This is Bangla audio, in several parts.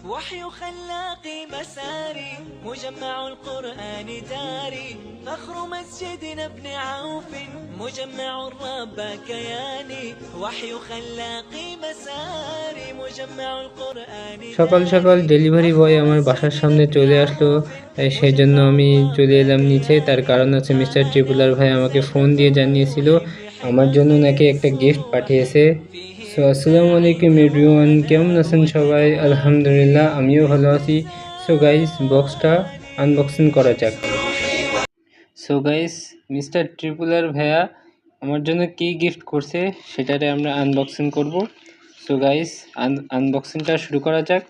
وحي خلاقي مساري مجمع القرآن داري فخر مسجدنا ابن عوف مجمع الرب كياني وحي خلاقي مساري مجمع القرآن সকাল সকাল ডেলিভারি বয় আমার বাসার সামনে চলে আসলো, সেই জন্য আমি চলে এলাম নিচে। তার কারণ হচ্ছে মিস্টার ট্রিপুলার ভাই আমাকে ফোন দিয়ে জানিয়েছিল আমার জন্য নাকি একটা গিফট পাঠিয়েছে। সো আসসালামু আলাইকুম এভরিওয়ান, কেমন আছেন সবাই? আলহামদুলিল্লাহ, আমিও ভালো আছি। সো গাইস, বক্সটা আনবক্সিং করা যাক। সো গাইস, মিস্টার ট্রিপুলার ভাইয়া আমার জন্য কি গিফট করছে সেটারে আমরা আনবক্সিং করব। সো গাইস, আনবক্সিংটা শুরু করা যাক।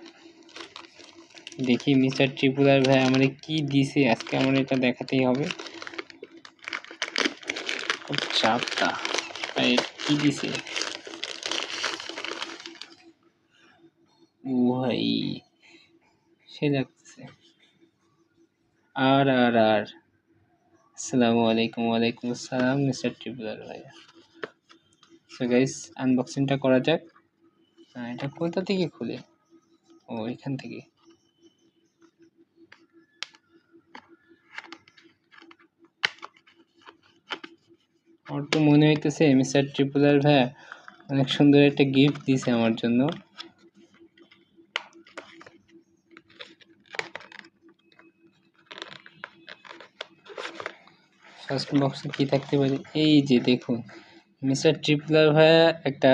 দেখি মিস্টার ট্রিপুলার ভাই আমার কি দিছে আজকে, আমার এটা দেখাতেই হবে। চাপটা ভাই কি দিছে? ও ভাই, সে লাগতেছে। আর আর আর আসসালামু আলাইকুম। ওয়ালাইকুম আসসালাম মিস্টার ট্রিপুলার ভাইয়া। সো গাইস, আনবক্সিংটা করা যাক। এটা কোথা থেকে খুলে? ও, এখান থেকে। আমার তো মনে হইতেছে মিস্টার ট্রিপুলার ভাইয়া অনেক সুন্দর একটা গিফট দিছে আমার জন্য। ফার্স্ট বক্সে কি থাকতে পারে? এই যে দেখুন, মিস্টার ট্রিপুলার ভাইয়া একটা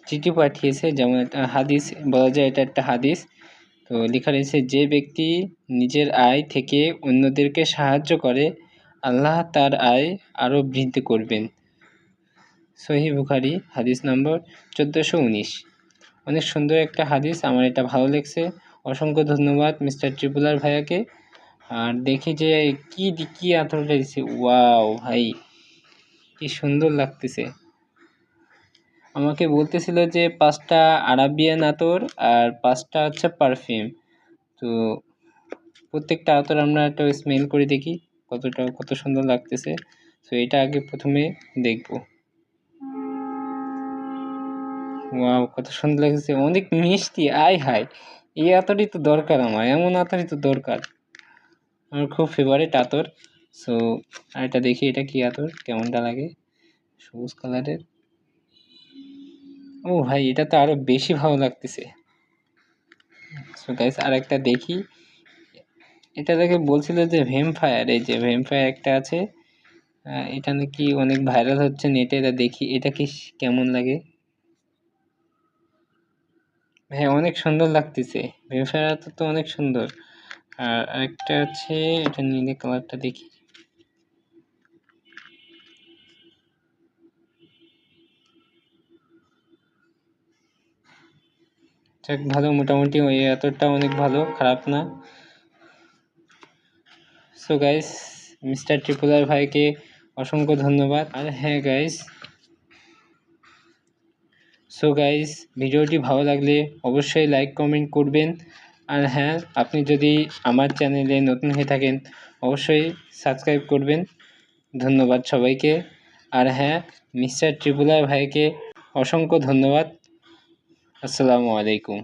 চিঠি পাঠিয়েছে, যেমন একটা হাদিস বলা যায়, এটা একটা হাদিস। তো লেখা রয়েছে, যে ব্যক্তি নিজের আয় থেকে অন্যদেরকে সাহায্য করে আল্লাহ তার আয় আরও বৃদ্ধি করবেন। সহিহ বুখারী হাদিস নম্বর 1419। অনেক সুন্দর একটা হাদিস, আমার এটা ভালো লেগেছে। অসংখ্য ধন্যবাদ মিস্টার ট্রিপুলার ভাইয়াকে। আর দেখি যে কি আতরটা দিচ্ছে। ওয়াও ভাই, কি সুন্দর লাগতেছে। আমাকে বলতেছিল যে 5টা আরাবিয়ান আতর আর 5টা হচ্ছে পারফিউম। তো প্রত্যেকটা আতর আমরা একটা স্মেল করে দেখি কত সুন্দর লাগতেছে। তো এটা আগে প্রথমে দেখব। ওয়াও, কত সুন্দর লাগতেছে, অনেক মিষ্টি। আয় হায়, এই আতরই তো দরকার, আমার এমন আতরই তো দরকার। আমার খুব ফেভারিট আতর। সো আর এটা দেখি, এটা কি আতর, কেমনটা লাগে। সবুজ কালারের। ও ভাই, এটা তো আরো বেশি ভালো লাগতেছে। সো গাইস, আর একটা দেখি। এটা দেখে বলছিল যে ভ্যাম্পায়ার, এই যে ভ্যাম্পায়ার একটা আছে, এটা নাকি অনেক ভাইরাল হচ্ছে নেটে। এটা দেখি, এটা কি কেমন লাগে। হ্যাঁ, অনেক সুন্দর লাগতেছে। ভ্যাম্পায়ার তো অনেক সুন্দর। আর আরেকটা আছে, এটা নীল কালারটা দেখি। যাক, ভালো, মোটামুটি ওই এতটা অনেক ভালো, খারাপ না। সো গাইস, মিস্টার ট্রিপুলার ভাইকে অসংখ্য ধন্যবাদ। আর হ্যাঁ গাইস, সো গাইস, ভিডিওটি ভালো লাগলে অবশ্যই লাইক কমেন্ট করবেন। আর হ্যাঁ, আপনি যদি আমার চ্যানেলে নতুন হয়ে থাকেন অবশ্যই সাবস্ক্রাইব করবেন। ধন্যবাদ সবাইকে। আর হ্যাঁ, মিস্টার ট্রিপুলার ভাইকে অসংখ্য ধন্যবাদ। আসসালামু আলাইকুম।